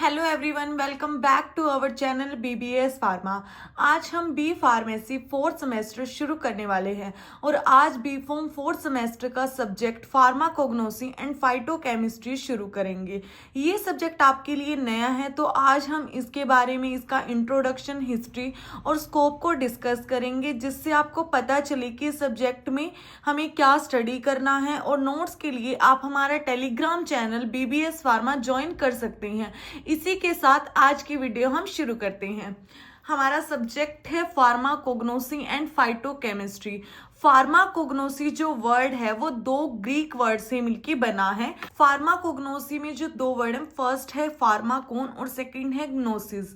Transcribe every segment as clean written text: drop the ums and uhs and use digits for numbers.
Hello everyone, welcome back to our channel BBS pharma. आज हम B pharmacy fourth semester शुरू करने वाले हैं और आज बी फॉर्म फोर्थ सेमेस्टर का सब्जेक्ट फार्माकोग्नोसी एंड फाइटोकेमिस्ट्री शुरू करेंगे। ये सब्जेक्ट आपके लिए नया है तो आज हम इसके बारे में इसका इंट्रोडक्शन, हिस्ट्री और स्कोप को डिस्कस करेंगे, जिससे आपको पता चले कि सब्जेक्ट में हमें क्या स्टडी करना है। और नोट्स के लिए आप हमारा Telegram channel BBS pharma join कर सकते हैं। इसी के साथ आज की वीडियो हम शुरू करते हैं। हमारा सब्जेक्ट है फार्माकोग्नोसी एंड फाइटोकेमिस्ट्री। फार्माकोग्नोसी जो वर्ड है वो दो ग्रीक वर्ड से मिलकर बना है। फार्माकोग्नोसी में जो दो वर्ड है, फर्स्ट है फार्माकोन और सेकंड है ग्नोसिस।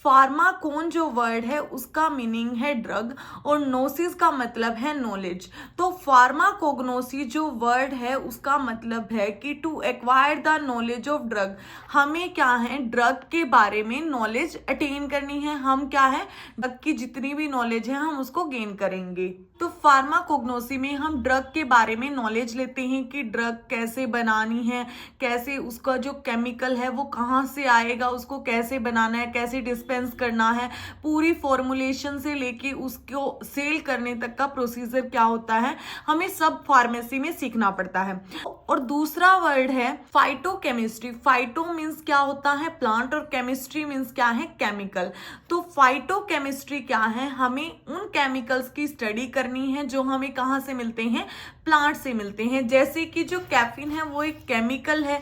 फार्माकोन जो वर्ड है उसका मीनिंग है ड्रग और नोसिस का मतलब है नॉलेज। तो फार्माकोग्नोसी जो वर्ड है उसका मतलब है कि to acquire the knowledge of drug. हमें क्या है, ड्रग के बारे में नॉलेज अटेन करनी है। हम क्या है, ड्रग की जितनी भी नॉलेज है हम उसको गेन करेंगे। तो फार्माकोग्नोसी में हम ड्रग के बारे में नॉलेज लेते हैं कि ड्रग कैसे बनानी है, कैसे उसका जो केमिकल है वो कहाँ से आएगा, उसको कैसे बनाना है, कैसे डिस्पेंस करना है, पूरी फॉर्मुलेशन से लेके उसको सेल करने तक का प्रोसीजर क्या होता है, हमें सब फार्मेसी में सीखना पड़ता है। और दूसरा वर्ड है फाइटोकेमिस्ट्री। फाइटो मीन्स क्या होता है, प्लांट, और केमिस्ट्री मीन्स क्या है, केमिकल। तो फाइटोकेमिस्ट्री क्या है, हमें उन केमिकल्स की स्टडी करनी है जो हमें कहाँ से मिलते हैं, प्लांट से मिलते हैं। जैसे कि जो कैफीन है वो एक केमिकल है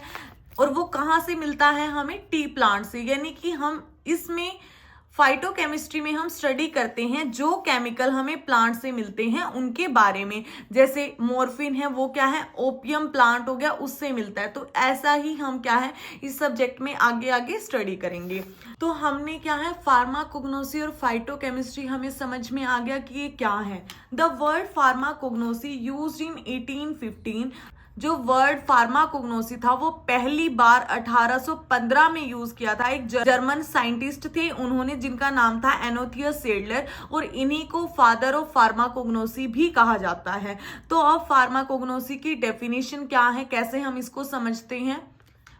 और वो कहाँ से मिलता है, हमें टी प्लांट से। यानी कि हम इसमें फाइटोकेमिस्ट्री में हम स्टडी करते हैं जो केमिकल हमें प्लांट से मिलते हैं उनके बारे में। जैसे मॉर्फिन है वो क्या है, ओपियम प्लांट हो गया, उससे मिलता है। तो ऐसा ही हम क्या है इस सब्जेक्ट में आगे आगे स्टडी करेंगे। तो हमने क्या है, फार्माकोग्नोसी और फाइटोकेमिस्ट्री हमें समझ में आ गया कि ये क्या है। The word pharmacognosy used in 1815। जो वर्ड फार्माकोग्नोसी था वो पहली बार 1815 में यूज किया था। एक जर्मन साइंटिस्ट थे उन्होंने, जिनका नाम था एनोथियस सेडलर, और इन्हीं को फादर ऑफ फार्माकोग्नोसी भी कहा जाता है। तो अब फार्माकोग्नोसी की डेफिनेशन क्या है, कैसे हम इसको समझते हैं।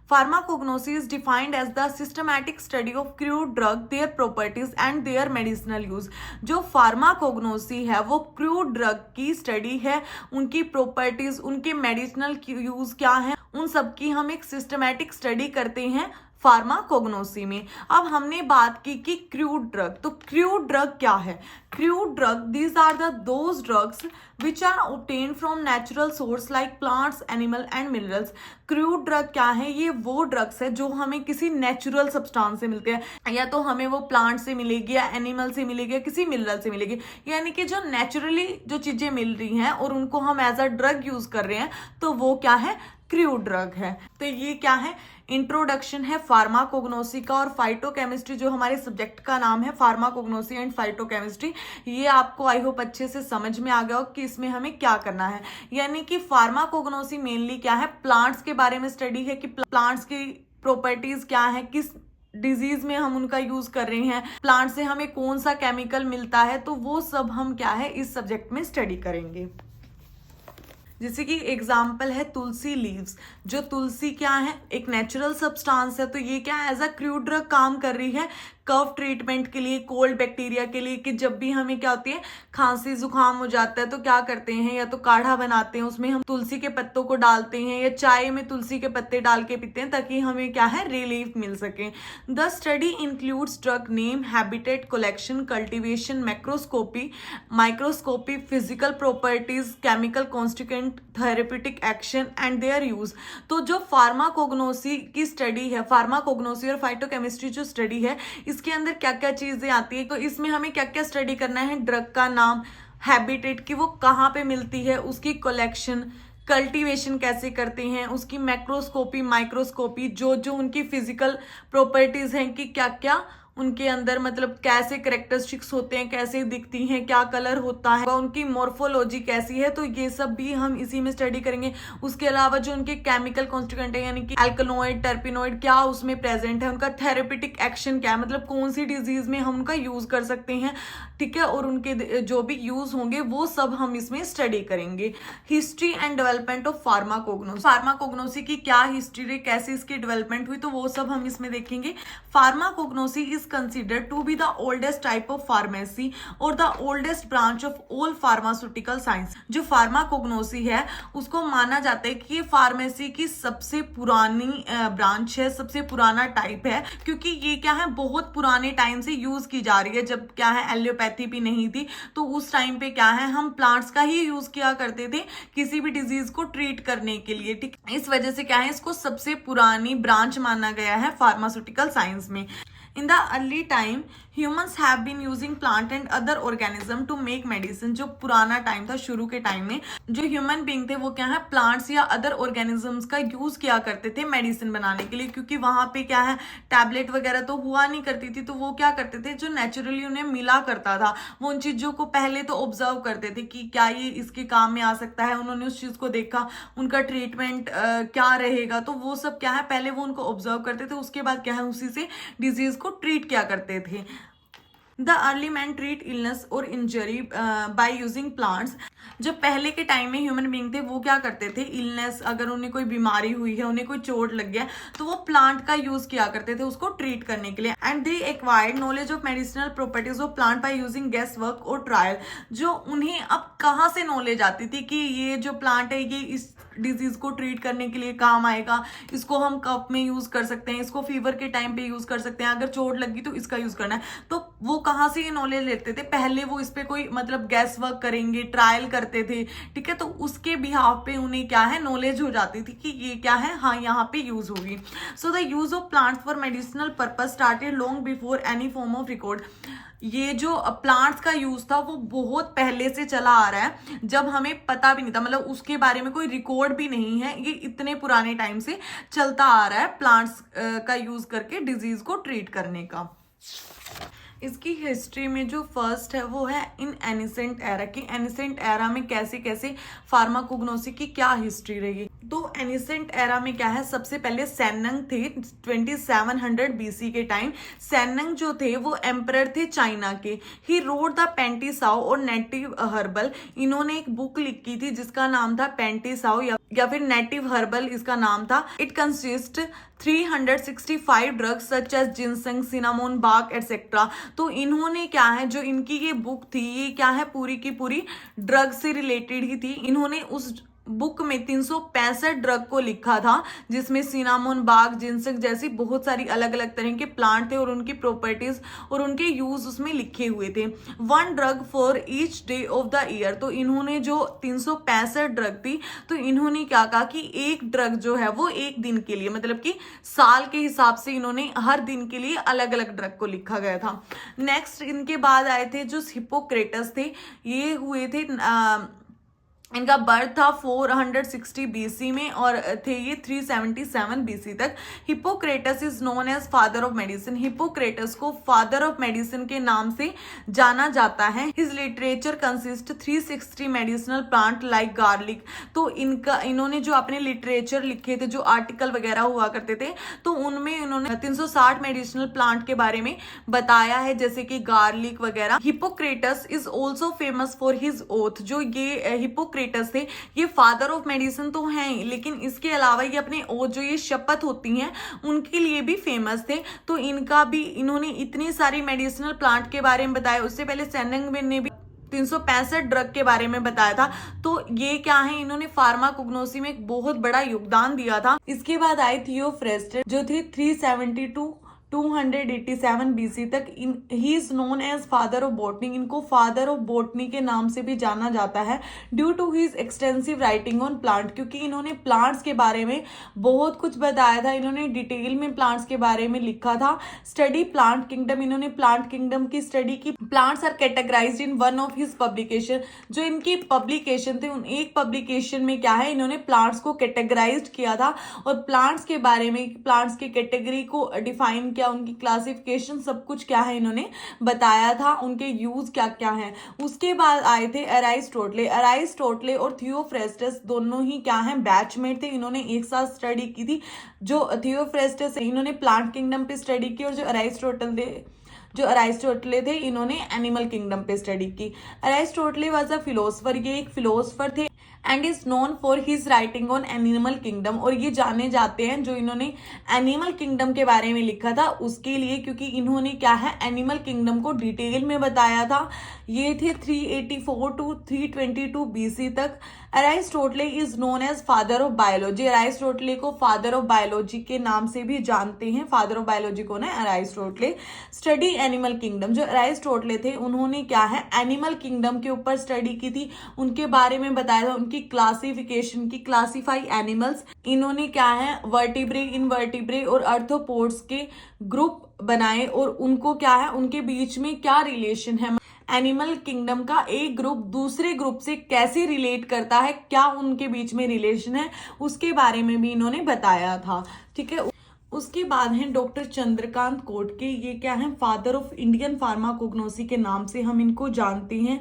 Pharmacognosy is defined as the systematic study of crude drug, their properties and their medicinal use। जो फार्माकोग्नोसी है वो क्रूड ड्रग की स्टडी है, उनकी प्रॉपर्टीज, उनके मेडिसिनल यूज क्या है, उन सब की हम एक सिस्टमैटिक स्टडी करते हैं फार्माकोग्नोसी में। अब हमने बात की कि क्रूड ड्रग। तो क्रूड ड्रग क्या है, crude drug these are the those drugs which are obtained from natural source like plants, animal and minerals. Crude drug क्या है, ये वो ड्रग्स है जो हमें किसी नेचुरल सब्सटेंस से मिलते हैं, या तो हमें वो प्लांट से मिलेगी या एनिमल से मिलेगी या किसी मिनरल से मिलेगी। यानी कि जो नेचुरली जो चीजें मिल रही हैं और उनको हम एज अ ड्रग यूज कर रहे हैं, तो वो क्या है, क्रूड ड्रग है। तो ये क्या है, इंट्रोडक्शन है फार्माकोग्नोसी का। और फाइटोकेमिस्ट्री जो हमारे सब्जेक्ट का नाम है, फार्माकोग्नोसी एंड फाइटोकेमिस्ट्री, ये आपको आई होप अच्छे से समझ में आ गया हो कि इसमें हमें क्या करना है। यानी कि फार्माकोग्नोसी मेनली क्या है, प्लांट्स के बारे में स्टडी है कि प्लांट्स की प्रॉपर्टीज क्या है, किस डिजीज में हम उनका यूज कर रहे हैं, प्लांट से हमें कौन सा केमिकल मिलता है, तो वो सब हम क्या है इस सब्जेक्ट में स्टडी करेंगे। जैसे कि एग्जाम्पल है तुलसी लीव्स। जो तुलसी क्या है, एक नेचुरल सब्सटेंस है, तो ये क्या एज अ क्रूड ड्रग काम कर रही है कफ ट्रीटमेंट के लिए, कोल्ड बैक्टीरिया के लिए, कि जब भी हमें क्या होती है, खांसी जुकाम हो जाता है तो क्या करते हैं, या तो काढ़ा बनाते हैं उसमें हम तुलसी के पत्तों को डालते हैं, या चाय में तुलसी के पत्ते डाल के पीते हैं ताकि हमें क्या है रिलीफ मिल सके। The study includes drug name, habitat, collection, cultivation, macroscopy, microscopy, physical properties, chemical constituent, therapeutic action and their use. तो जो फार्माकोग्नोसी की स्टडी है, फार्माकोग्नोसी और फाइटोकेमिस्ट्री जो स्टडी है, इसके अंदर क्या क्या चीजें आती है, तो इसमें हमें क्या क्या स्टडी करना है, ड्रग का नाम, हैबिटेट की वो कहाँ पे मिलती है, उसकी कलेक्शन, कल्टीवेशन कैसे करते हैं, उसकी मैक्रोस्कोपी, माइक्रोस्कोपी, जो जो उनकी फिजिकल प्रॉपर्टीज हैं कि क्या क्या उनके अंदर मतलब कैसे करेक्टरिस्टिक्स होते हैं, कैसे दिखती हैं, क्या कलर होता है, उनकी मॉर्फोलॉजी कैसी है, तो ये सब भी हम इसी में स्टडी करेंगे। उसके अलावा जो उनके केमिकल कॉन्स्टिट्यूएंट है यानी कि एल्कनोइड, टर्पिनोइड क्या उसमें प्रेजेंट है, उनका थेरेपेटिक एक्शन क्या है, मतलब कौन सी डिजीज में हम उनका यूज कर सकते हैं, ठीक है, और उनके जो भी यूज होंगे वो सब हम इसमें स्टडी करेंगे। History and development of pharmacognosy, pharmacognosy की क्या हिस्ट्री रही, कैसे इसकी डेवलपमेंट हुई, तो वो सब हम इसमें देखेंगे। Pharmacognosy is considered to be the oldest type of pharmacy और the oldest branch of all pharmaceutical science. जो फार्माकोग्नोसी है उसको माना जाता है कि ये फार्मेसी की सबसे पुरानी ब्रांच है, सबसे पुराना टाइप है, क्योंकि ये क्या है बहुत पुराने टाइम से यूज की जा रही है। जब क्या है एलोपैथी भी नहीं थी, तो उस टाइम पे क्या है हम प्लांट्स का ही यूज किया करते थे किसी भी डिजीज को ट्रीट करने के लिए, ठीक। इस वजह से क्या है इसको सबसे पुरानी ब्रांच माना गया है फार्मास्यूटिकल साइंस में। In the early time, humans have been using plant and other organism to make medicine। जो पुराना टाइम था, शुरू के टाइम में जो ह्यूमन बीइंग थे वो क्या है प्लांट्स या अदर ऑर्गेनिजम्स का यूज किया करते थे मेडिसिन बनाने के लिए, क्योंकि वहां पे क्या है टैबलेट वगैरह तो हुआ नहीं करती थी, तो वो क्या करते थे जो नेचुरली उन्हें मिला करता था वो उन चीजों को पहले तो ऑब्जर्व करते थे कि क्या ये इसके काम में आ सकता है। उन्होंने उस चीज को देखा, उनका ट्रीटमेंट क्या रहेगा, तो वो सब क्या है पहले वो उनको ऑब्जर्व करते थे, उसके बाद क्या है उसी से डिजीज को ट्रीट किया करते थे। The early man treat illness और इंजरी बाय यूजिंग प्लांट्स। जो पहले के टाइम में ह्यूमन बीइंग थे वो क्या करते थे, इलनेस अगर उन्हें कोई बीमारी हुई है, उन्हें कोई चोट लग गया, तो वो प्लांट का यूज किया करते थे उसको ट्रीट करने के लिए। And they acquired knowledge of medicinal properties of plant by using guess work और ट्रायल। जो उन्हें अब कहाँ से नॉलेज आती थी कि ये जो प्लांट है ये इस डिजीज को ट्रीट करने के लिए काम आएगा, इसको हम कफ में यूज कर सकते हैं, इसको फीवर के टाइम पे यूज कर सकते हैं, अगर चोट लगी तो इसका यूज करना है। तो वो कहाँ से ये नॉलेज लेते थे, पहले वो इस पे कोई मतलब गैस वर्क करेंगे, ट्रायल करते थे, ठीक है, तो उसके बिहाफ पे उन्हें क्या है नॉलेज हो जाती थी कि ये क्या है, हाँ यहाँ पे यूज होगी। So the use of plants for medicinal purpose started long before any form of record. ये जो प्लांट्स का यूज था वो बहुत पहले से चला आ रहा है, जब हमें पता भी नहीं था, मतलब उसके बारे में कोई रिकॉर्ड भी नहीं है, ये इतने पुराने टाइम से चलता आ रहा है प्लांट्स का यूज करके डिजीज को ट्रीट करने का। इसकी हिस्ट्री में जो फर्स्ट है वो है इन एनिसेंट एरा की। एनिसेंट एरा में कैसे कैसे फार्माकोग्नोसी की क्या हिस्ट्री रही। तो एनिसेंट एरा में क्या है, सबसे पहले सैनंग थे 2700 बीसी के टाइम। सैनंग जो थे वो एम्परर थे चाइना के। ही रोड द पेंटिसाओ और नेटिव हर्बल। इन्होंने एक बुक लिखी थी जिसका नाम था पेंटिसाओ या फिर नेटिव हर्बल इसका नाम था। It consist 365 drugs such as ginseng, cinnamon bark etcetera. तो इन्होंने क्या है जो इनकी ये बुक थी ये क्या है पूरी की पूरी ड्रग से रिलेटेड ही थी। इन्होंने उस बुक में 365 ड्रग को लिखा था जिसमें सिनामोन बाग, जिनसेंग जैसी बहुत सारी अलग अलग तरह के प्लांट थे और उनकी प्रॉपर्टीज और उनके यूज उसमें लिखे हुए थे। 1 drug for each day of the year. तो इन्होंने जो 365 ड्रग थी तो इन्होंने क्या कहा कि एक ड्रग जो है वो एक दिन के लिए, मतलब कि साल के हिसाब से इन्होंने हर दिन के लिए अलग अलग ड्रग को लिखा गया था। नेक्स्ट इनके बाद आए थे जो हिप्पोक्रेटस थे। ये हुए थे इनका बर्थ था 460 बीसी में और थे ये 377 बीसी तक। Hippocrates is known as father of medicine. Hippocrates को फादर ऑफ मेडिसिन के नाम से जाना जाता है। His literature consist 360 medicinal plant like garlic. तो इन्होंने जो अपने लिटरेचर लिखे थे, जो आर्टिकल वगैरह हुआ करते थे, तो उनमें इन्होंने 360 मेडिसिनल प्लांट के बारे में बताया है, जैसे कि गार्लिक वगैरह। Hippocrates is also famous for his oath. जो ये हिप्पोक्रेटस थे ये फादर ऑफ मेडिसिन तो हैं, लेकिन इसके अलावा ये अपने ओथ जो ये शपथ होती हैं उनके लिए भी फेमस थे। तो इनका भी इन्होंने इतनी सारी मेडिसिनल प्लांट के बारे में बताया। उससे पहले सैनंग ने भी 365 ड्रग के बारे में बताया था। तो ये क्या है, इन्होंने फार्माकोग्नोसी में एक बहुत बड़ा योगदान दिया था। इसके बाद आई थियोफ्रेस्टस जो थी 372 287 बीसी तक। He is known as father of botany. इनको फादर ऑफ बॉटनी के नाम से भी जाना जाता है due to his extensive writing on plant, क्योंकि इन्होंने प्लांट्स के बारे में बहुत कुछ बताया था। इन्होंने डिटेल में प्लांट्स के बारे में लिखा था। स्टडी प्लांट किंगडम, इन्होंने प्लांट किंगडम की स्टडी की। Plants are categorized in one of his publication. जो इनकी पब्लिकेशन थे उन एक पब्लिकेशन में क्या है इन्होंने प्लांट्स को कैटेगराइज्ड किया था और प्लांट्स के बारे में, प्लांट्स की कैटेगरी को डिफाइन क्या, उनकी क्लासिफिकेशन, सब कुछ क्या है इन्होंने बताया था, उनके यूज क्या क्या है। उसके बाद आए थे अराइस्टोटले और थियोफ्रेस्टस, दोनों ही क्या है बैचमेट थे, इन्होंने एक साथ स्टडी की थी। जो थियोफ्रेस्टस इन्होंने प्लांट किंगडम पे स्टडी की और जो अराइस्टोटले थे इन्होंने एनिमल किंगडम पे स्टडी की। अराइस्टोटले वाज अ फिलोसफर, ये एक फिलोसफर थे and is known for his writing on animal kingdom, और ये जाने जाते हैं जो इन्होंने एनिमल किंगडम के बारे में लिखा था उसके लिए, क्योंकि इन्होंने क्या है एनिमल किंगडम को डिटेल में बताया था। ये थे 384 टू 322 BC तक। Aristotle is known as father of biology, Aristotle को फादर ऑफ बायोलॉजी के नाम से भी जानते हैं। फादर ऑफ बायोलॉजी कौन है? अराइस्टोटले। स्टडी एनिमल किंगडम, जो अराइस्टोटले थे उन्होंने क्या है एनिमल किंगडम के ऊपर स्टडी की थी, उनके बारे में बताया था, उनकी क्लासिफिकेशन की, क्लासिफाई एनिमल्स। इन्होंने क्या है वर्टिब्रे, इनवर्टिब्रे और अर्थोपोड्स के ग्रुप बनाए और उनको क्या है उनके बीच में क्या रिलेशन है, एनिमल किंगडम का एक ग्रुप दूसरे ग्रुप से कैसे रिलेट करता है, क्या उनके बीच में रिलेशन है, उसके बारे में भी इन्होंने बताया था। ठीक है। उसके बाद हैं डॉक्टर चंद्रकांत कोटके, ये क्या है फादर ऑफ इंडियन फार्माकोग्नोसी के नाम से हम इनको जानते हैं।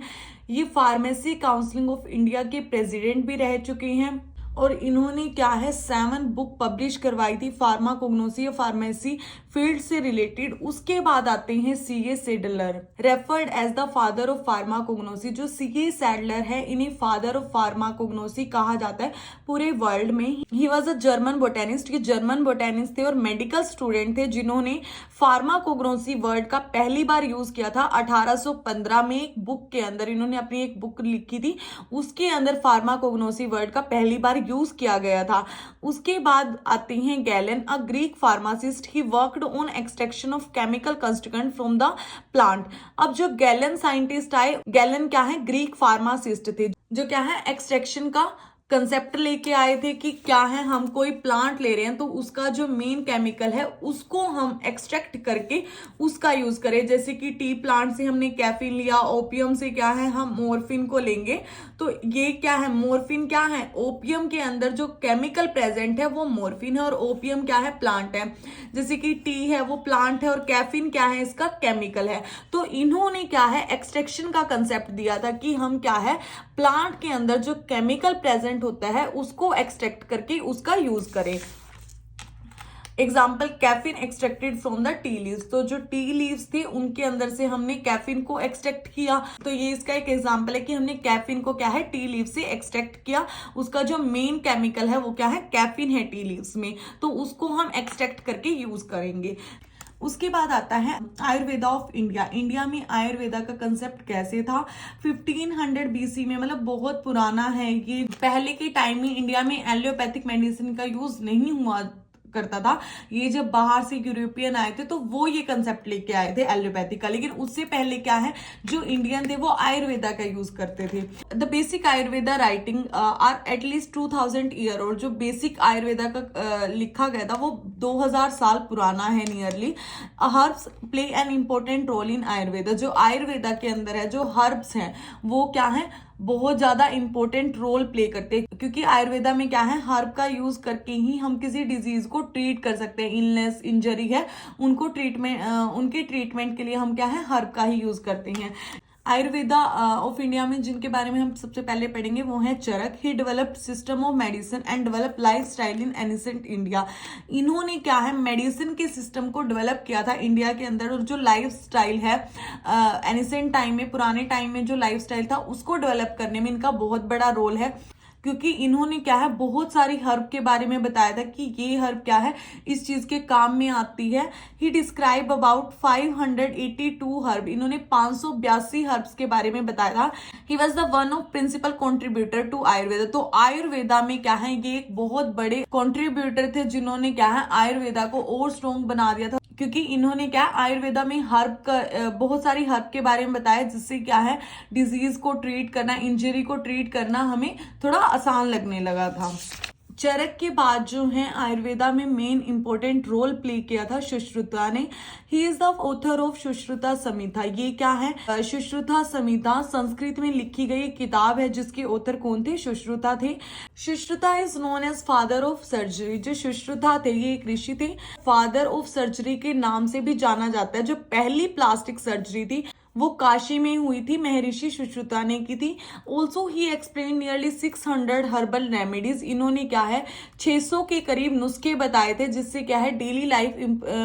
ये फार्मेसी काउंसिलिंग ऑफ इंडिया के प्रेसिडेंट भी रह चुके हैं और इन्होंने क्या है 7 बुक पब्लिश करवाई थी फार्माकोग्नोसी या फार्मेसी फील्ड से रिलेटेड। उसके बाद आते हैं CA Seydler, referred as the father of pharmacognosy. जो सीए सैडलर है इन्हें फादर ऑफ फार्माकोग्नोसी कहा जाता है पूरे वर्ल्ड में। He was a German botanist, ये जर्मन बोटेनिस्ट थे और मेडिकल स्टूडेंट थे जिन्होंने फार्माकोग्नोसी वर्ड का पहली बार यूज किया था 1815 में। एक बुक के अंदर इन्होंने अपनी एक बुक लिखी थी, उसके अंदर फार्माकोग्नोसी वर्ड का पहली बार यूज किया गया था। उसके बाद आते हैं gallon, a Greek pharmacist, he worked on extraction of chemical constituent from the plant. अब जो गैलन साइंटिस्ट आए, गैलन क्या है ग्रीक फार्मासिस्ट थे जो क्या है एक्सट्रैक्शन का कंसेप्ट लेके आए थे कि क्या है हम कोई प्लांट ले रहे हैं तो उसका जो मेन केमिकल है उसको हम एक्सट्रैक्ट करके उसका यूज करें। जैसे कि टी प्लांट से हमने कैफीन लिया, ओपियम से क्या है हम मोर्फिन को लेंगे, तो ये क्या है मोर्फिन क्या है ओपियम के अंदर जो केमिकल प्रेजेंट है वो मोर्फिन है और ओपियम क्या है प्लांट है। जैसे कि टी है वो प्लांट है और कैफीन क्या है इसका केमिकल है। तो इन्होंने क्या है एक्सट्रैक्शन का कंसेप्ट दिया था कि हम क्या है प्लांट के अंदर जो केमिकल प्रेजेंट होता है उसको एक्सट्रैक्ट करके उसका यूज करें। Example caffeine extracted from the tea leaves, तो जो टी लीव्स थे उनके अंदर से हमने कैफीन को एक्सट्रैक्ट किया। तो ये इसका एक एग्जाम्पल है कि हमने कैफीन को क्या है टी लीव से एक्सट्रैक्ट किया, उसका जो मेन केमिकल है वो क्या है कैफीन है टी लीव्स में, तो उसको हम एक्सट्रैक्ट करके यूज करेंगे। उसके बाद आता है आयुर्वेदा ऑफ इंडिया। इंडिया में आयुर्वेदा का कंसेप्ट कैसे था 1500 BC में, मतलब बहुत पुराना है ये। पहले के टाइम में इंडिया में एलोपैथिक मेडिसिन का यूज नहीं हुआ करता था। ये जब बाहर से यूरोपियन आए थे तो वो ये कंसेप्ट लेके आए थे एलोपैथिक का, लेकिन उससे पहले क्या है जो इंडियन थे वो आयुर्वेदा का यूज करते थे। The basic Ayurveda writing are at least 2000 year, और जो बेसिक आयुर्वेदा का लिखा गया था वो 2000 साल पुराना है nearly. Herbs play an important role in Ayurveda, जो आयुर्वेदा के अंदर है जो हर्ब्स हैं वो क्या है बहुत ज्यादा इंपॉर्टेंट रोल प्ले करते हैं, क्योंकि आयुर्वेदा में क्या है हर्ब का यूज करके ही हम किसी डिजीज को ट्रीट कर सकते हैं। इलनेस इंजरी है उनको उनके ट्रीटमेंट के लिए हम क्या है हर्ब का ही यूज करते हैं। आयुर्वेदा ऑफ इंडिया में जिनके बारे में हम सबसे पहले पढ़ेंगे वो है Charaka. He developed system of medicine and develop life style in ancient India. इन्होंने क्या है मेडिसिन के सिस्टम को डेवलप किया था इंडिया के अंदर, और जो लाइफ स्टाइल है एनिसेंट टाइम में, पुराने टाइम में जो लाइफ स्टाइल था उसको डेवलप करने में इनका बहुत बड़ा रोल है, क्योंकि इन्होंने क्या है बहुत सारी हर्ब के बारे में बताया था कि ये हर्ब क्या है इस चीज के काम में आती है। ही डिस्क्राइब अबाउट 582 हर्ब, इन्होंने 582 हर्ब्स के बारे में बताया था। He was the one of principal contributor to Ayurveda, तो आयुर्वेदा में क्या है ये एक बहुत बड़े कॉन्ट्रीब्यूटर थे जिन्होंने क्या है आयुर्वेदा को और स्ट्रॉन्ग बना दिया था, क्योंकि इन्होंने क्या आयुर्वेदा में हर्ब का बहुत सारी हर्ब के बारे में बताया जिससे क्या है डिजीज को ट्रीट करना, इंजरी को ट्रीट करना हमें थोड़ा आसान लगने लगा था। चरक के बाद जो है आयुर्वेदा में मेन इंपॉर्टेंट रोल प्ले किया था सुश्रुता ने। He is the author of Sushruta Samhita. ये क्या है सुश्रुता संहिता संस्कृत में लिखी गई किताब है जिसके ऑथर कौन थे सुश्रुता थे। Sushruta is known as father of surgery. जो सुश्रुता थे ये एक ऋषि थे, फादर ऑफ सर्जरी के नाम से भी जाना जाता है। जो पहली प्लास्टिक सर्जरी थी वो काशी में हुई थी, महर्षि सुश्रुता ने की थी। Also he explain nearly 600 herbal remedies. इन्होंने क्या है 600 के करीब नुस्खे बताए थे, जिससे क्या है डेली लाइफ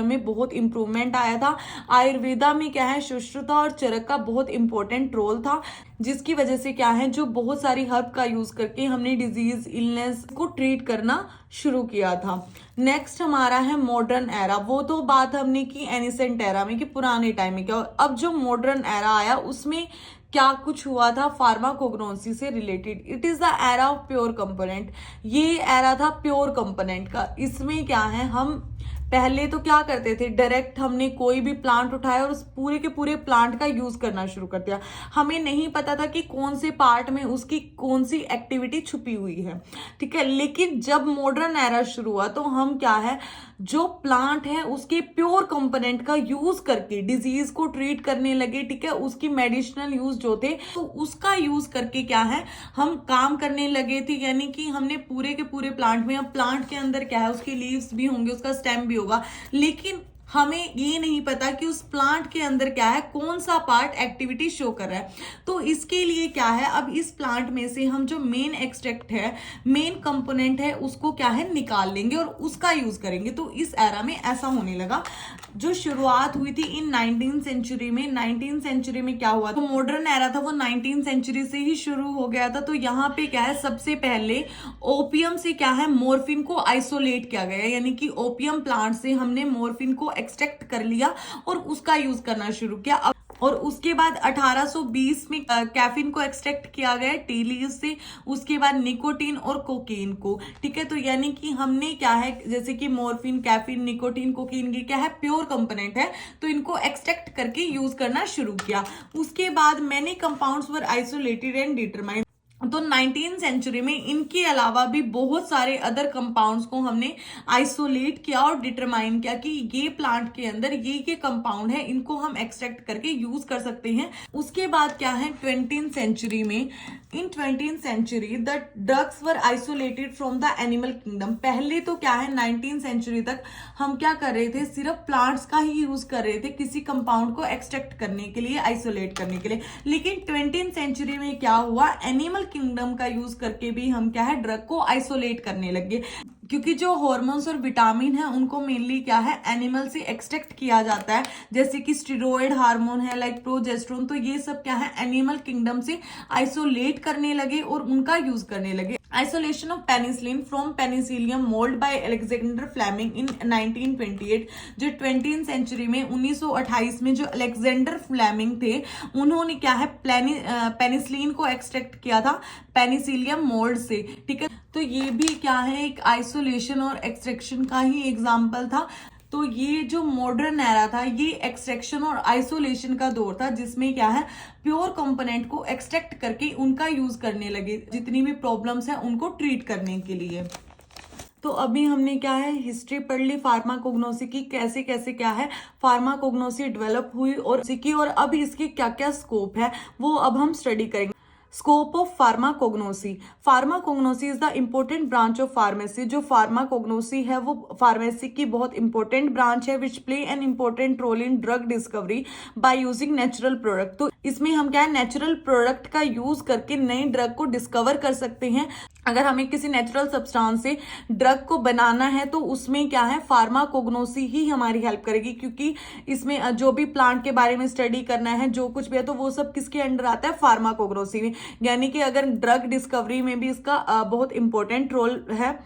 में बहुत इंप्रूवमेंट आया था। आयुर्वेदा में क्या है सुश्रुता और चरक का बहुत इंपॉर्टेंट रोल था, जिसकी वजह से क्या है जो बहुत सारी हर्ब का यूज करके हमने डिजीज इलनेस को ट्रीट करना शुरू किया था। नेक्स्ट हमारा है मॉडर्न एरा। वो तो बात हमने की एनिसेंट एरा में कि पुराने टाइम में क्या। अब जो मॉडर्न एरा आया उसमें क्या कुछ हुआ था फार्माकोग्नोसी से related. It is the era of pure component. ये एरा था प्योर कंपोनेंट का। इसमें क्या है हम पहले तो क्या करते थे, डायरेक्ट हमने कोई भी प्लांट उठाया और उस पूरे के पूरे प्लांट का यूज करना शुरू कर दिया। हमें नहीं पता था कि कौन से पार्ट में उसकी कौन सी एक्टिविटी छुपी हुई है, ठीक है। लेकिन जब मॉडर्न एरा शुरू हुआ तो हम क्या है जो प्लांट है उसके प्योर कंपोनेंट का यूज करके डिजीज को ट्रीट करने लगे, ठीक है। उसकी मेडिसिनल यूज जो थे तो उसका यूज करके क्या है हम काम करने लगे थे। यानी कि हमने पूरे के पूरे प्लांट में, अब प्लांट के अंदर क्या है उसकी लीव्स भी होंगे, उसका स्टेम भी होगा, लेकिन हमें ये नहीं पता कि उस प्लांट के अंदर क्या है, कौन सा पार्ट एक्टिविटी शो कर रहा है। तो इसके लिए क्या है अब इस प्लांट में से हम जो मेन एक्सट्रैक्ट है, मेन कंपोनेंट है, उसको क्या है निकाल लेंगे और उसका यूज करेंगे। तो इस एरा में ऐसा होने लगा। जो शुरुआत हुई थी इन 19th सेंचुरी में। 19th सेंचुरी में क्या हुआ, तो मॉडर्न एरा था वो 19th सेंचुरी से ही शुरू हो गया था। तो यहाँ पे क्या है सबसे पहले ओपियम से क्या है मोर्फिन को आइसोलेट किया गया, यानी कि ओपियम प्लांट से हमने मोर्फिन को एक्सट्रैक्ट कर लिया और उसका यूज करना शुरू किया। और उसके बाद 1820 में कैफीन को एक्सट्रैक्ट किया गया टी लीव्स से। उसके बाद निकोटीन और कोकीन को, ठीक है। तो यानी कि हमने क्या है जैसे कि मोर्फिन, कैफीन, निकोटीन, कोकीन, ये क्या है प्योर कंपोनेंट है, तो इनको एक्सट्रैक्ट करके यूज करना शुरू किया। उसके बाद many compounds were isolated and determined. तो 19th सेंचुरी में इनके अलावा भी बहुत सारे अदर कंपाउंड्स को हमने आइसोलेट किया और डिटरमाइन किया कि ये प्लांट के अंदर ये कंपाउंड है, इनको हम एक्सट्रैक्ट करके यूज कर सकते हैं। उसके बाद क्या है 20th सेंचुरी में, in 20th century the drugs were isolated from the animal kingdom. पहले तो क्या है 19th सेंचुरी तक हम क्या कर रहे थे, सिर्फ प्लांट्स का ही यूज कर रहे थे किसी कंपाउंड को एक्सट्रैक्ट करने के लिए, आइसोलेट करने के लिए। लेकिन 20th सेंचुरी में क्या हुआ, एनिमल किंगडम का यूज करके भी हम क्या है ड्रग को आइसोलेट करने लगे, क्योंकि जो हॉर्मोन्स और विटामिन है उनको मेनली क्या है एनिमल से एक्सट्रैक्ट किया जाता है, जैसे कि स्टीरॉयड हार्मोन है लाइक प्रोजेस्टेरोन। तो ये सब क्या है एनिमल किंगडम से आइसोलेट करने लगे और उनका यूज करने लगे। Isolation of penicillin from penicillium mould by Alexander Fleming in 1928। जो 20th सेंचुरी में 1928 में जो अलेक्जेंडर फ्लेमिंग थे उन्होंने क्या है पेनिसिलिन को एक्सट्रैक्ट किया था पेनिसिलियम मोल्ड से, ठीक है। तो ये भी क्या है एक आइसोलेशन और एक्सट्रैक्शन का ही एग्जाम्पल था। तो ये जो मॉडर्न एरा था ये एक्सट्रैक्शन और आइसोलेशन का दौर था, जिसमें क्या है प्योर कंपोनेंट को एक्सट्रैक्ट करके उनका यूज करने लगे जितनी भी प्रॉब्लम्स है उनको ट्रीट करने के लिए। तो अभी हमने क्या है हिस्ट्री पढ़ ली फार्माकोग्नोसी की, कैसे कैसे क्या है फार्माकोग्नोसी डेवलप हुई और सीखी, और अब इसकी क्या क्या स्कोप है वो अब हम स्टडी करेंगे। Scope of pharmacognosy. Pharmacognosy is the important branch of pharmacy. जो फार्माकोग्नोसी है वो फार्मेसी की बहुत इंपॉर्टेंट ब्रांच है, which play an important role in drug discovery by using natural product. तो इसमें हम क्या है नेचुरल प्रोडक्ट का यूज करके नई ड्रग को डिस्कवर कर सकते हैं। अगर हमें किसी नेचुरल सब्सटेंस से ड्रग को बनाना है तो उसमें क्या है फार्माकोग्नोसी ही हमारी हेल्प करेगी, क्योंकि इसमें जो भी प्लांट के बारे में स्टडी करना है जो कुछ भी है तो वो सब किसके अंडर आता है फार्माकोग्नोसी में। यानी कि अगर ड्रग डिस्कवरी में भी इसका बहुत इंपॉर्टेंट रोल है।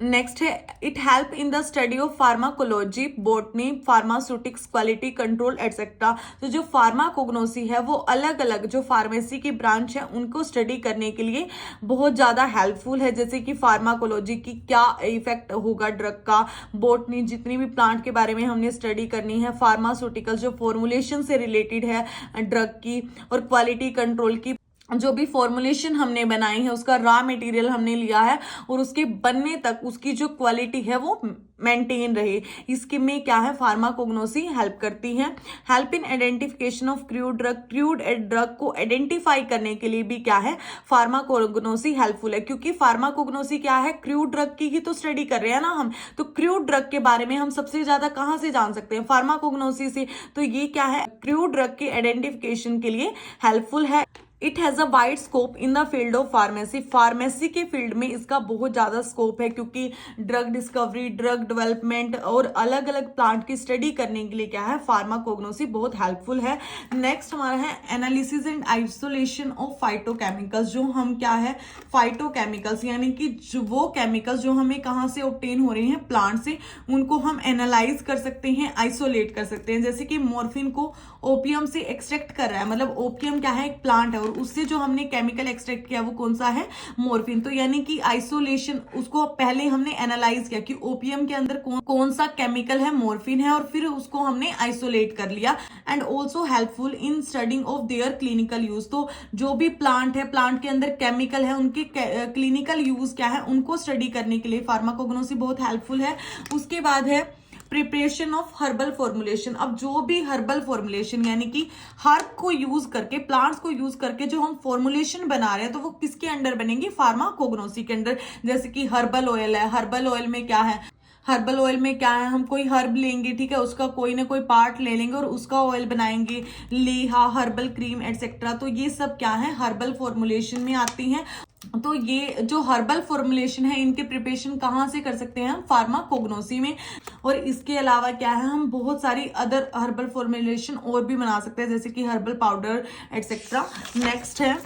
नेक्स्ट है it help in the study of pharmacology, botany, pharmaceutics, quality control etcetera. तो जो फार्माकोग्नोसी है वो अलग अलग जो फार्मेसी की ब्रांच है उनको स्टडी करने के लिए बहुत ज्यादा हेल्पफुल है। जैसे कि फार्माकोलॉजी की क्या इफेक्ट होगा ड्रग का, बॉटनी जितनी भी प्लांट के बारे में हमने स्टडी करनी है, फार्मास्यूटिकल जो फॉर्मुलेशन से रिलेटेड है ड्रग की, और क्वालिटी कंट्रोल की जो भी फॉर्मुलेशन हमने बनाई है उसका रॉ मटेरियल हमने लिया है और उसके बनने तक उसकी जो क्वालिटी है वो मेंटेन रहे, इसके में क्या है फार्माकोग्नोसी हेल्प करती है। Help in identification of crude drug को आइडेंटिफाई करने के लिए भी क्या है फार्माकोग्नोसी हेल्पफुल है, क्योंकि फार्माकोग्नोसी क्या है क्रूड ड्रग की ही तो स्टडी कर रहे हैं ना हम, तो क्रूड ड्रग के बारे में हम सबसे ज्यादा कहां से जान सकते हैं फार्माकोग्नोसी से। तो ये क्या है क्रूड ड्रग के आइडेंटिफिकेशन के लिए हेल्पफुल है। It has a wide scope in the field of pharmacy, pharmacy के फील्ड में इसका बहुत ज़्यादा स्कोप है, क्योंकि ड्रग डिस्कवरी, ड्रग डेवलपमेंट और अलग अलग प्लांट की स्टडी करने के लिए क्या है फार्माकोग्नोसी बहुत हेल्पफुल है। नेक्स्ट हमारा है analysis and isolation of phytochemicals, जो हम क्या है फाइटोकेमिकल्स यानी कि वो केमिकल्स जो हमें कहाँ से ऑब्टेन हो रहे हैं प्लांट से, उनको हम एनालाइज कर सकते हैं, आइसोलेट कर सकते हैं। जैसे कि मॉर्फिन को ओपियम से एक्सट्रैक्ट कर रहा है, मतलब ओपियम क्या है एक प्लांट है और उससे जो हमने केमिकल एक्सट्रैक्ट किया वो कौन सा है मॉर्फिन। तो यानी कि आइसोलेशन, उसको पहले हमने एनालाइज किया कि ओपियम के अंदर कौन सा केमिकल है मॉर्फिन है, और फिर उसको हमने आइसोलेट कर लिया। And also helpful in studying of their clinical use, तो जो भी प्लांट है प्लांट के अंदर केमिकल है उनके क्लिनिकल यूज क्या है उनको स्टडी करने के लिए फार्माकोग्नोसी बहुत हेल्पफुल है। उसके बाद है प्रिपरेशन ऑफ हर्बल फॉर्मुलेशन। अब जो भी हर्बल फॉर्मुलेशन यानी कि हर्ब को यूज करके, प्लांट्स को यूज करके जो हम फॉर्मुलेशन बना रहे हैं तो वो किसके अंडर बनेंगी फार्माकोग्नोसी के अंडर। जैसे कि हर्बल ऑयल है, हर्बल ऑयल में क्या है, हर्बल ऑयल में क्या है हम कोई हर्ब लेंगे, ठीक है, उसका कोई ना कोई पार्ट ले लेंगे और उसका ऑयल बनाएंगे, लेहा हर्बल क्रीम एटसेट्रा। तो ये सब क्या है हर्बल फॉर्मुलेशन में आती हैं। तो ये जो हर्बल फॉर्मुलेशन है इनके प्रिपरेशन कहाँ से कर सकते हैं हम फार्माकोग्नोसी में। और इसके अलावा क्या है हम बहुत सारी अदर हर्बल फॉर्मुलेशन और भी बना सकते हैं, जैसे कि हर्बल पाउडर एटसेट्रा। नेक्स्ट है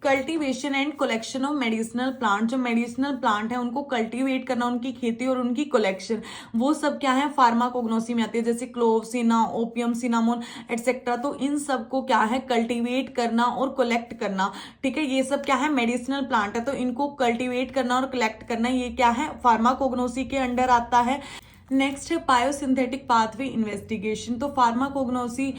cultivation and collection of medicinal plant, जो मेडिसिनल प्लांट है उनको कल्टीवेट करना, उनकी खेती और उनकी कलेक्शन, वो सब क्या है फार्माकोग्नोसी में आती है। जैसे क्लोव, सिना, ओपियम, सिनामोन एटसेट्रा, तो इन सब को क्या है कल्टीवेट करना और कलेक्ट करना, ठीक है, ये सब क्या है मेडिसिनल प्लांट है, तो इनको कल्टीवेट करना और कलेक्ट करना ये क्या है फार्माकोग्नोसी के अंडर आता है। नेक्स्ट है बायोसिंथेटिक पाथवे इन्वेस्टिगेशन, तो फार्माकोग्नोसी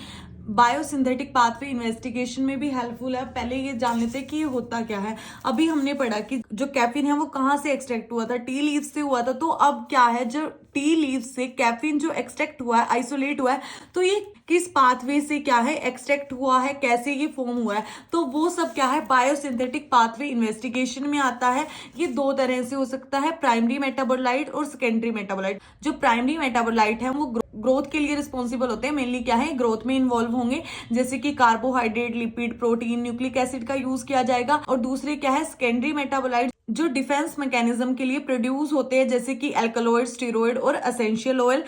बायोसिंथेटिक पाथवे इन्वेस्टिगेशन में भी हेल्पफुल है। पहले ये जान लेते कि ये होता क्या है। अभी हमने पढ़ा कि जो कैफीन है वो कहाँ से एक्सट्रैक्ट हुआ था, टी लीव से हुआ था। तो अब क्या है जो टी लीव से कैफीन जो एक्सट्रैक्ट हुआ है, आइसोलेट हुआ है, तो ये किस पाथवे से क्या है एक्सट्रैक्ट हुआ है, कैसे ये फॉर्म हुआ है, तो वो सब क्या है बायोसिंथेटिक पाथवे इन्वेस्टिगेशन में आता है। ये दो तरह से हो सकता है, प्राइमरी मेटाबोलाइट और सेकेंडरी मेटाबोलाइट। जो प्राइमरी मेटाबोलाइट है वो ग्रोथ के लिए रिस्पॉन्सिबल होते हैं, मेनली क्या है ग्रोथ में इन्वॉल्व होंगे, जैसे कि carbohydrate, lipid, protein, nucleic acid का यूज किया जाएगा। और दूसरे क्या है सेकेंडरी मेटाबोलाइट जो डिफेंस मैकेनिज्म के लिए प्रोड्यूस होते हैं, जैसे कि एल्कलॉइड, स्टेरॉइड और एसेंशियल ऑयल।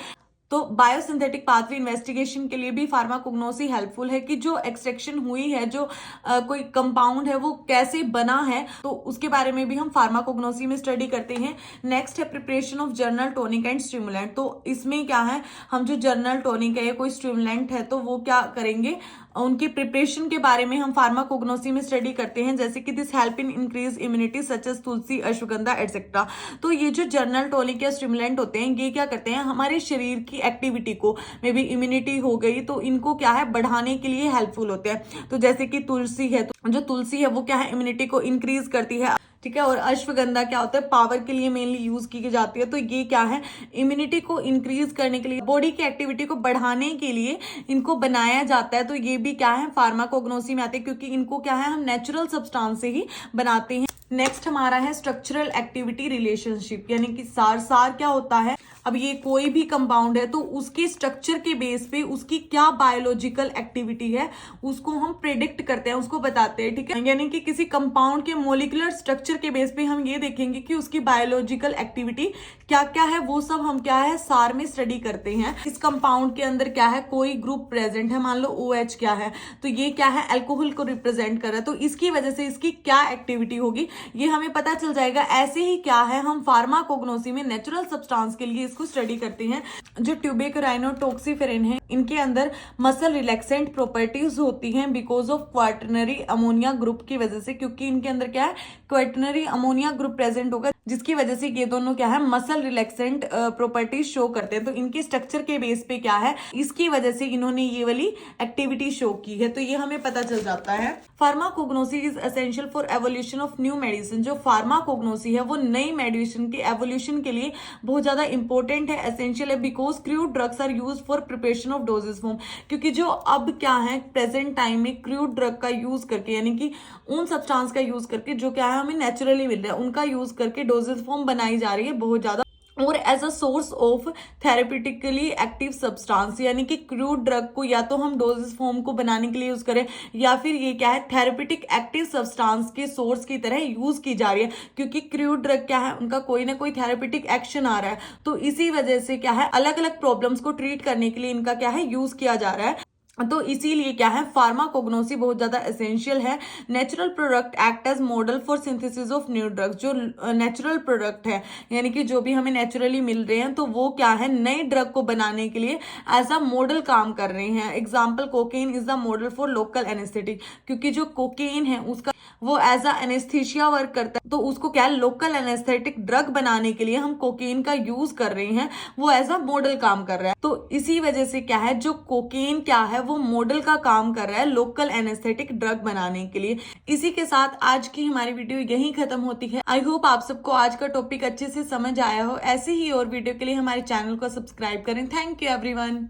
तो बायोसिंथेटिक पाथवे इन्वेस्टिगेशन के लिए भी फार्माकोग्नोसी हेल्पफुल है कि जो एक्सट्रैक्शन हुई है, जो कोई कंपाउंड है वो कैसे बना है, तो उसके बारे में भी हम फार्माकोग्नोसी में स्टडी करते हैं। नेक्स्ट है preparation of journal tonic and stimulant, तो इसमें क्या है हम जो जर्नल टॉनिक है या कोई स्टिमुलेंट है तो वो क्या करेंगे, उनकी प्रिपरेशन के बारे में हम फार्माकोग्नोसी में स्टडी करते हैं, जैसे कि this help in increase immunity such as tulsi, ashwagandha etcetera. तो ये जो जर्नल टॉनिक या स्टिमुलेंट होते हैं ये क्या करते हैं हमारे शरीर की एक्टिविटी को, मे बी इम्यूनिटी हो गई तो इनको क्या है बढ़ाने के लिए हेल्पफुल होते हैं। तो जैसे कि तुलसी है, तो जो तुलसी है वो क्या है इम्यूनिटी को इंक्रीज करती है, ठीक है। और अश्वगंधा क्या होता है पावर के लिए मेनली यूज की जाती है, तो ये क्या है इम्यूनिटी को इंक्रीज करने के लिए, बॉडी की एक्टिविटी को बढ़ाने के लिए इनको बनाया जाता है। तो ये भी क्या है फार्माकोग्नोसी में आते हैं, क्योंकि इनको क्या है हम नेचुरल सब्सटेंस से ही बनाते हैं। नेक्स्ट हमारा है स्ट्रक्चरल एक्टिविटी रिलेशनशिप, यानी कि सार क्या होता है। अब ये कोई भी कंपाउंड है तो उसके स्ट्रक्चर के बेस पे उसकी क्या बायोलॉजिकल एक्टिविटी है उसको हम प्रेडिक्ट करते हैं, उसको बताते हैं, ठीक है। यानी कि किसी कंपाउंड के मोलिकुलर स्ट्रक्चर के बेस पे हम ये देखेंगे कि उसकी बायोलॉजिकल एक्टिविटी क्या क्या है, वो सब हम क्या है सार में स्टडी करते हैं। इस कंपाउंड के अंदर क्या है कोई ग्रुप प्रेजेंट है, मान लो OH क्या है, तो ये क्या है अल्कोहल को रिप्रेजेंट कर रहा है, तो इसकी वजह से इसकी क्या एक्टिविटी होगी ये हमें पता चल जाएगा। ऐसे ही क्या है हम फार्माकोग्नोसी में नेचुरल सब्सटेंस के लिए इसको स्टडी करते हैं। जो ट्यूबेरोटाक्सीफेरिन है इनके अंदर मसल रिलैक्सेंट प्रॉपर्टीज होती हैं because of quaternary ammonia group की वजह से, क्योंकि इनके अंदर क्या है क्वाटरनरी अमोनिया ग्रुप प्रेजेंट होगा जिसकी वजह से ये दोनों क्या है मसल रिलैक्सेंट प्रॉपर्टीज शो करते हैं। तो इनके स्ट्रक्चर के बेस पे क्या है इसकी वजह से इन्होंने ये वाली एक्टिविटी शो की है। तो ये हमें पता चल जाता है। Pharmacognosy is essential for evolution of new medicine. जो फार्माकोग्नोसी है वो नई मेडिसिन के एवोल्यूशन के लिए बहुत ज्यादा इंपॉर्टेंट है, एसेंशियल है, because crude drugs are use for preparation of doses form. क्योंकि जो अब क्या है प्रेजेंट टाइम में क्रूड ड्रग का यूज करके यानी कि उन सब्सटेंस का यूज करके जो क्या है हमें नेचुरली मिल रहा है उनका यूज करके डोजेस फॉर्म बनाई जा रही है बहुत ज्यादा, और as a source of therapeutically active substance. यानी कि क्रूड ड्रग को या तो हम डोजेस फॉर्म को बनाने के लिए यूज करें या फिर ये क्या है थेरेप्यूटिक एक्टिव सब्सटेंस के सोर्स की तरह यूज की जा रही है। क्योंकि क्रूड ड्रग क्या है उनका कोई ना कोई थेरेप्यूटिक एक्शन आ रहा है, तो इसी वजह से क्या है अलग अलग प्रॉब्लम्स को ट्रीट करने के लिए इनका क्या है यूज किया जा रहा है। तो इसीलिए क्या है फार्माकोग्नोसी बहुत ज्यादा एसेंशियल है। Natural product act as model for synthesis of new drugs. जो नेचुरल प्रोडक्ट है यानी कि जो भी हमें नेचुरली मिल रहे हैं तो वो क्या है नई ड्रग को बनाने के लिए एज अ मॉडल काम कर रहे हैं। Example cocaine is the model for local anaesthetic. क्योंकि जो कोकेन है उसका वो एज अ एनेस्थीसिया वर्क करता है, तो उसको क्या है लोकल एनेस्थेटिक ड्रग बनाने के लिए हम कोकेन का यूज कर रहे हैं, वो एज अ मॉडल काम कर रहा है। तो इसी वजह से क्या है जो कोकेन क्या है वो मॉडल का काम कर रहा है लोकल एनेस्थेटिक ड्रग बनाने के लिए। इसी के साथ आज की हमारी वीडियो यहीं खत्म होती है। आई होप आप सबको आज का टॉपिक अच्छे से समझ आया हो। ऐसे ही और वीडियो के लिए हमारे चैनल को सब्सक्राइब करें। Thank you everyone.